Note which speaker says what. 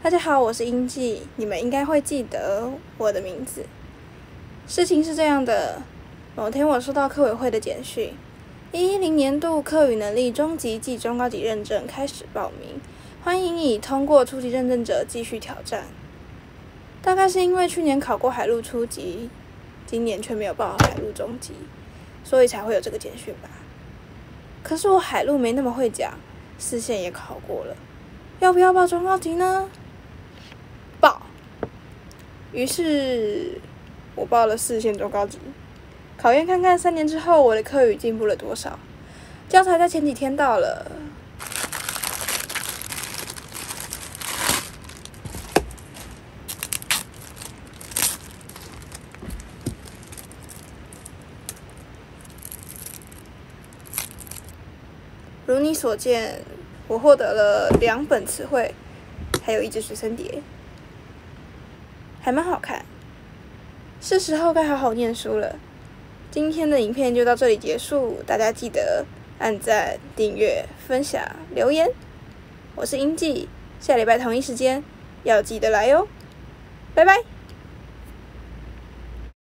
Speaker 1: 大家好，我是英记，你们应该会记得我的名字。事情是这样的，某天我收到科委会的简讯，110年度课语能力中级暨中高级认证开始报名，欢迎已通过初级认证者继续挑战。大概是因为去年考过海陆初级，今年却没有报海陆中级，所以才会有这个简讯吧。可是我海陆没那么会讲，4线也考过了，要不要报中高级呢？报。于是我报了4线中高级，考验看看3年之后我的课语进步了多少。教材在前几天到了。如你所见，我获得了2本词汇，还有1只随身碟，还蛮好看。是时候该好好念书了。今天的影片就到这里结束，大家记得按赞、订阅、分享、留言。我是英记，下礼拜同一时间要记得来哟，拜拜。